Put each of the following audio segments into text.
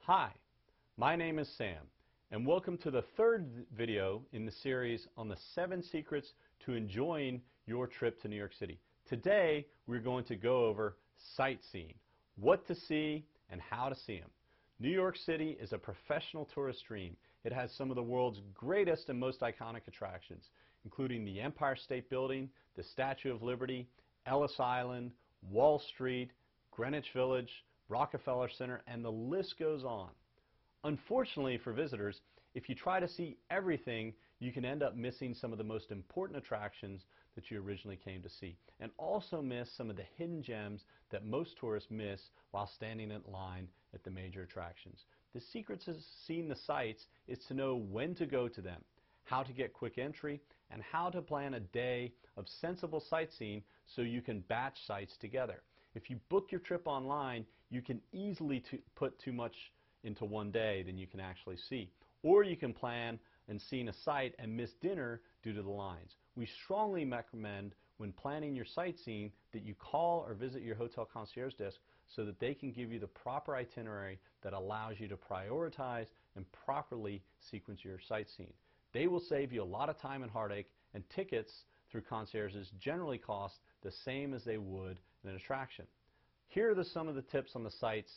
Hi, my name is Sam, and welcome to the third video in the series on the 7 secrets to enjoying your trip to New York City. Today, we're going to go over sightseeing, what to see and how to see them. New York City is a professional tourist dream. It has some of the world's greatest and most iconic attractions, including the Empire State Building, the Statue of Liberty, Ellis Island, Wall Street, Greenwich Village, Rockefeller Center, and the list goes on. Unfortunately for visitors, if you try to see everything, you can end up missing some of the most important attractions that you originally came to see, and also miss some of the hidden gems that most tourists miss while standing in line at the major attractions. The secret to seeing the sights is to know when to go to them, how to get quick entry, and how to plan a day of sensible sightseeing so you can batch sites together. If you book your trip online, you can easily put too much into one day than you can actually see. Or you can plan and seeing a site and miss dinner due to the lines. We strongly recommend when planning your sightseeing that you call or visit your hotel concierge desk so that they can give you the proper itinerary that allows you to prioritize and properly sequence your sightseeing. They will save you a lot of time and heartache, and tickets through concierges generally cost the same as they would in an attraction. Here are some of the tips on the sites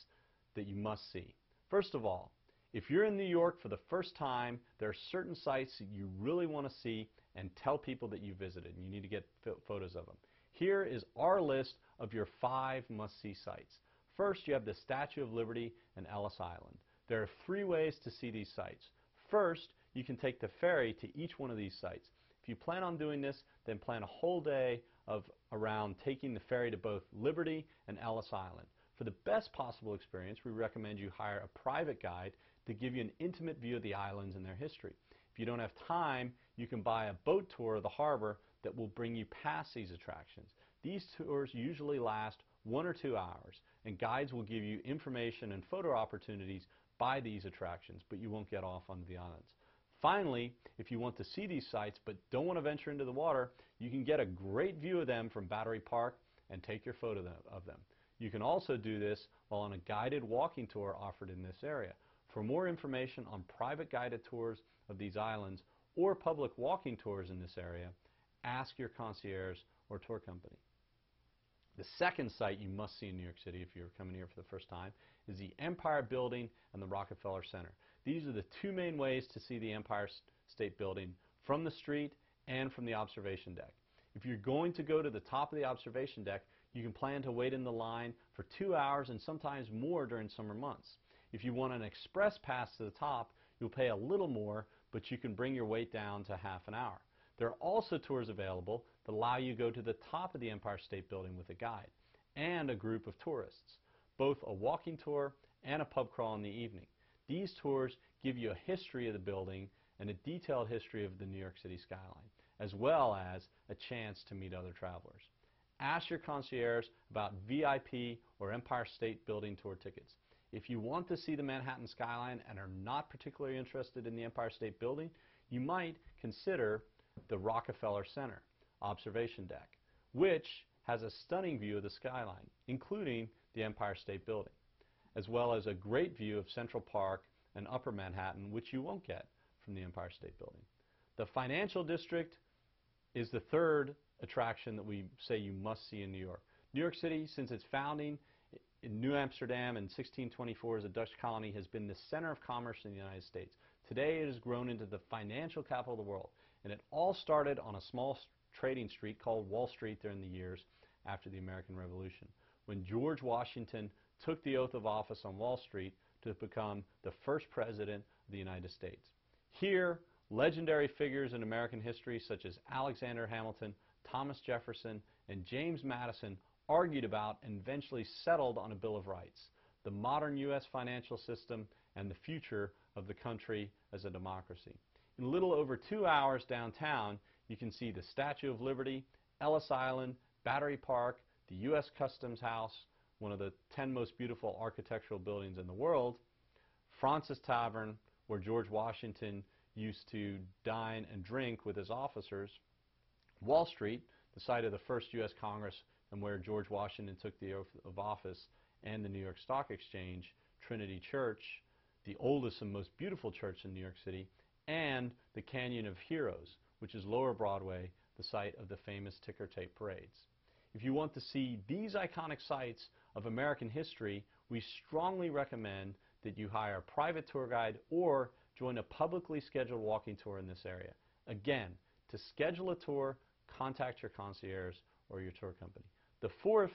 that you must see. First of all, if you're in New York for the first time, there are certain sites that you really want to see and tell people that you visited, and you need to get photos of them. Here is our list of your 5 must-see sites. First, you have the Statue of Liberty and Ellis Island. There are 3 ways to see these sites. First, you can take the ferry to each one of these sites. If you plan on doing this, then plan a whole day around taking the ferry to both Liberty and Ellis Island. For the best possible experience, we recommend you hire a private guide to give you an intimate view of the islands and their history. If you don't have time, you can buy a boat tour of the harbor that will bring you past these attractions. These tours usually last 1 or 2 hours, and guides will give you information and photo opportunities by these attractions, but you won't get off on the islands. Finally, if you want to see these sites but don't want to venture into the water, you can get a great view of them from Battery Park and take your photo of them. You can also do this while on a guided walking tour offered in this area. For more information on private guided tours of these islands or public walking tours in this area, ask your concierge or tour company. The second site you must see in New York City if you're coming here for the first time is the Empire Building and the Rockefeller Center. These are the 2 main ways to see the Empire State Building from the street and from the observation deck. If you're going to go to the top of the observation deck, you can plan to wait in the line for 2 hours and sometimes more during summer months. If you want an express pass to the top, you'll pay a little more, but you can bring your wait down to half an hour. There are also tours available that allow you to go to the top of the Empire State Building with a guide and a group of tourists, both a walking tour and a pub crawl in the evening. These tours give you a history of the building and a detailed history of the New York City skyline, as well as a chance to meet other travelers. Ask your concierge about VIP or Empire State Building tour tickets. If you want to see the Manhattan skyline and are not particularly interested in the Empire State Building, you might consider the Rockefeller Center observation deck, which has a stunning view of the skyline, including the Empire State Building, as well as a great view of Central Park and Upper Manhattan, which you won't get from the Empire State Building. The Financial District is the third attraction that we say you must see in New York. New York City, since its founding in New Amsterdam in 1624 as a Dutch colony, has been the center of commerce in the United States. Today it has grown into the financial capital of the world, and it all started on a small trading street called Wall Street during the years after the American Revolution, when George Washington took the oath of office on Wall Street to become the first president of the United States. Here, legendary figures in American history such as Alexander Hamilton, Thomas Jefferson, and James Madison argued about and eventually settled on a Bill of Rights, the modern U.S. financial system and the future of the country as a democracy. In a little over 2 hours downtown, you can see the Statue of Liberty, Ellis Island, Battery Park, the U.S. Customs House, one of the 10 most beautiful architectural buildings in the world, Fraunces Tavern, where George Washington used to dine and drink with his officers, Wall Street, the site of the first U.S. Congress and where George Washington took the oath of office, and the New York Stock Exchange, Trinity Church, the oldest and most beautiful church in New York City, and the Canyon of Heroes, which is Lower Broadway, the site of the famous ticker tape parades. If you want to see these iconic sites of American history, we strongly recommend that you hire a private tour guide or join a publicly scheduled walking tour in this area. Again, to schedule a tour, contact your concierge or your tour company. The fourth,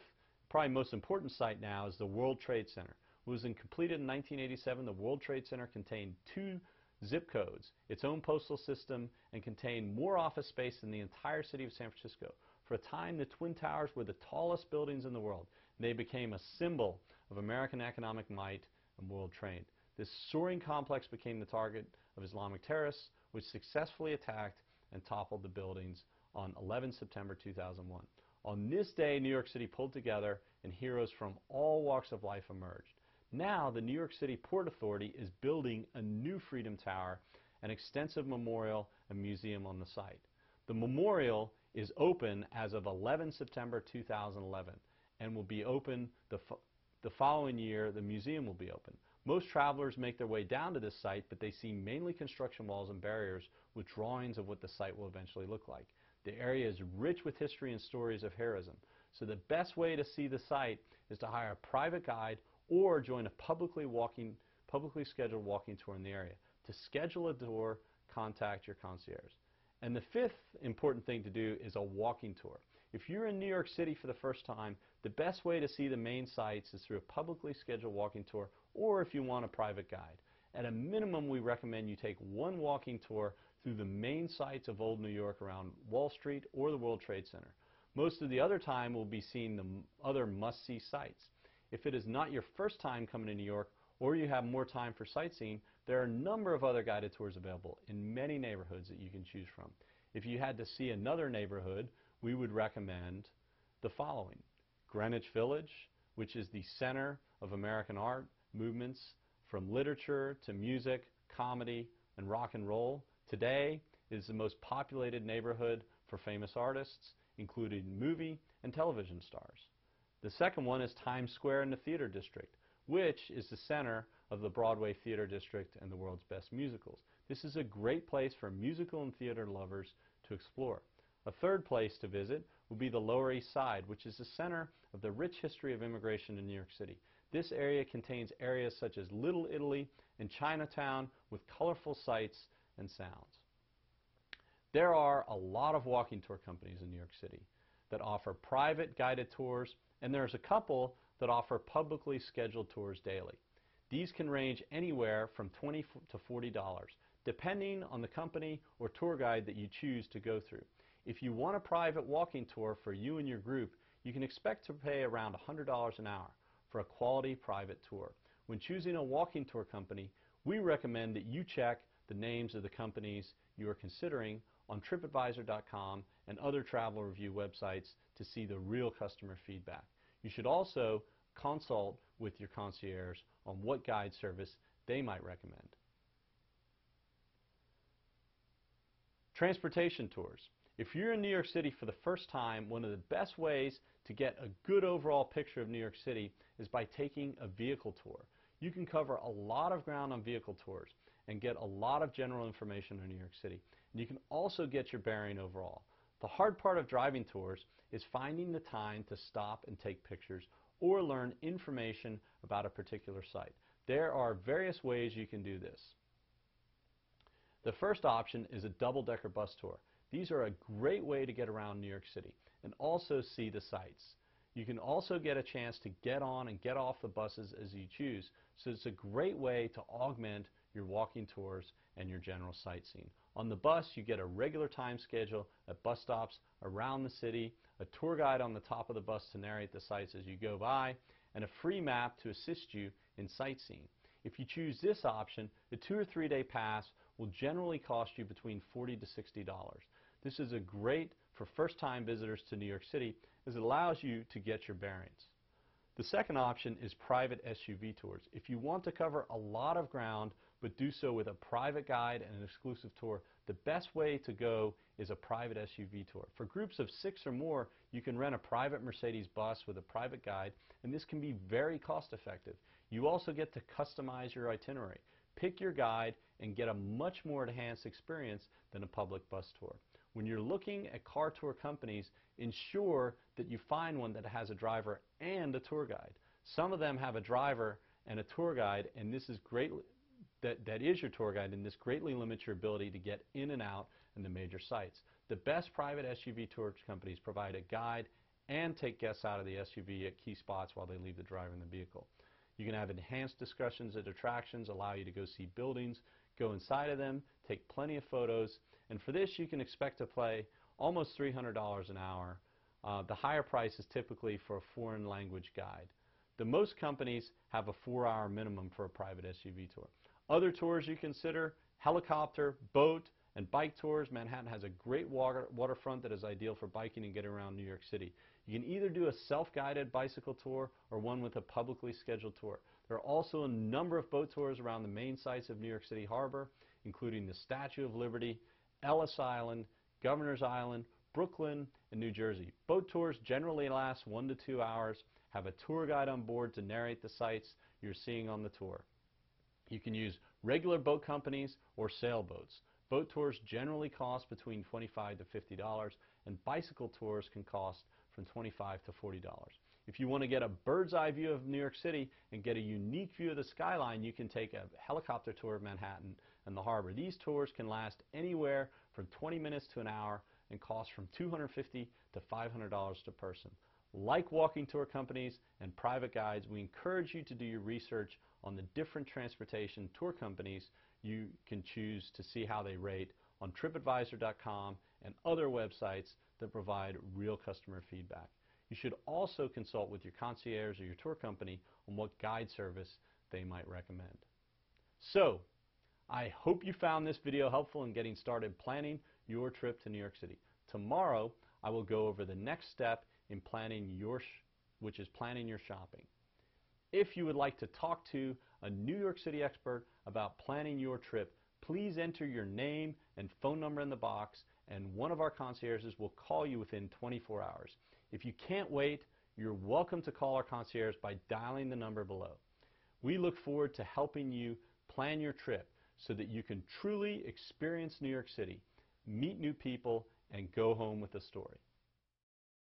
probably most important site now, is the World Trade Center. It was completed in 1987. The World Trade Center contained 2 zip codes, its own postal system, and contained more office space than the entire city of San Francisco. For a time, the Twin Towers were the tallest buildings in the world. They became a symbol of American economic might and world trade. This soaring complex became the target of Islamic terrorists, which successfully attacked and toppled the buildings on 11 September 2001. On this day, New York City pulled together and heroes from all walks of life emerged. Now, the New York City Port Authority is building a new Freedom Tower, an extensive memorial and museum on the site. The memorial is open as of 11 September 2011 and will be open the following year. The museum will be open. Most travelers make their way down to this site, but they see mainly construction walls and barriers with drawings of what the site will eventually look like. The area is rich with history and stories of heroism. So the best way to see the site is to hire a private guide or join a publicly scheduled walking tour in the area. To schedule a tour, contact your concierge. And the fifth important thing to do is a walking tour. If you're in New York City for the first time, the best way to see the main sites is through a publicly scheduled walking tour, or if you want a private guide. At a minimum, we recommend you take one walking tour through the main sites of Old New York around Wall Street or the World Trade Center. Most of the other time we'll be seeing the other must-see sites. If it is not your first time coming to New York, or you have more time for sightseeing, there are a number of other guided tours available in many neighborhoods that you can choose from. If you had to see another neighborhood, we would recommend the following: Greenwich Village, which is the center of American art movements from literature to music, comedy, and rock and roll. Today is the most populated neighborhood for famous artists, including movie and television stars. The second one is Times Square in the Theater District, which is the center of the Broadway Theater District and the world's best musicals. This is a great place for musical and theater lovers to explore. A third place to visit will be the Lower East Side, which is the center of the rich history of immigration in New York City. This area contains areas such as Little Italy and Chinatown with colorful sights and sounds. There are a lot of walking tour companies in New York City that offer private guided tours, and there's a couple that offer publicly scheduled tours daily. These can range anywhere from $20 to $40, depending on the company or tour guide that you choose to go through. If you want a private walking tour for you and your group, you can expect to pay around $100 an hour for a quality private tour. When choosing a walking tour company, we recommend that you check the names of the companies you are considering on TripAdvisor.com and other travel review websites to see the real customer feedback. You should also consult with your concierge on what guide service they might recommend. Transportation tours. If you're in New York City for the first time, one of the best ways to get a good overall picture of New York City is by taking a vehicle tour. You can cover a lot of ground on vehicle tours and get a lot of general information on New York City. And you can also get your bearing overall. The hard part of driving tours is finding the time to stop and take pictures or learn information about a particular site. There are various ways you can do this. The first option is a double-decker bus tour. These are a great way to get around New York City and also see the sights. You can also get a chance to get on and get off the buses as you choose, so it's a great way to augment your walking tours and your general sightseeing. On the bus, you get a regular time schedule at bus stops around the city, a tour guide on the top of the bus to narrate the sights as you go by, and a free map to assist you in sightseeing. If you choose this option, the 2 or 3 day pass will generally cost you between $40 to $60. This is a great for first-time visitors to New York City as it allows you to get your bearings. The second option is private SUV tours. If you want to cover a lot of ground but do so with a private guide and an exclusive tour, the best way to go is a private SUV tour. For groups of 6 or more, you can rent a private Mercedes bus with a private guide, and this can be very cost effective. You also get to customize your itinerary. Pick your guide and get a much more enhanced experience than a public bus tour. When you're looking at car tour companies, ensure that you find one that has a driver and a tour guide. Some of them have a driver and a tour guide, and this is that is your tour guide, and this greatly limits your ability to get in and out in the major sites. The best private SUV tour companies provide a guide and take guests out of the SUV at key spots while they leave the driver in the vehicle. You can have enhanced discussions at attractions, allow you to go see buildings, go inside of them, take plenty of photos, and for this you can expect to pay almost $300 an hour. The higher price is typically for a foreign language guide. The most companies have a 4-hour minimum for a private SUV tour. Other tours you consider: helicopter, boat, and bike tours. Manhattan has a great waterfront that is ideal for biking and getting around New York City. You can either do a self-guided bicycle tour or one with a publicly scheduled tour. There are also a number of boat tours around the main sites of New York City Harbor, including the Statue of Liberty, Ellis Island, Governor's Island, Brooklyn, and New Jersey. Boat tours generally last 1 to 2 hours, have a tour guide on board to narrate the sites you're seeing on the tour. You can use regular boat companies or sailboats. Boat tours generally cost between $25 to $50, and bicycle tours can cost from $25 to $40. If you want to get a bird's eye view of New York City and get a unique view of the skyline, you can take a helicopter tour of Manhattan and the harbor. These tours can last anywhere from 20 minutes to an hour and cost from $250 to $500 per person. Like walking tour companies and private guides, we encourage you to do your research on the different transportation tour companies you can choose to see how they rate on TripAdvisor.com and other websites that provide real customer feedback. You should also consult with your concierge or your tour company on what guide service they might recommend. So, I hope you found this video helpful in getting started planning your trip to New York City. Tomorrow, I will go over the next step in planning which is planning your shopping. If you would like to talk to a New York City expert about planning your trip, please enter your name and phone number in the box, and one of our concierges will call you within 24 hours. If you can't wait, you're welcome to call our concierge by dialing the number below. We look forward to helping you plan your trip so that you can truly experience New York City, meet new people, and go home with a story.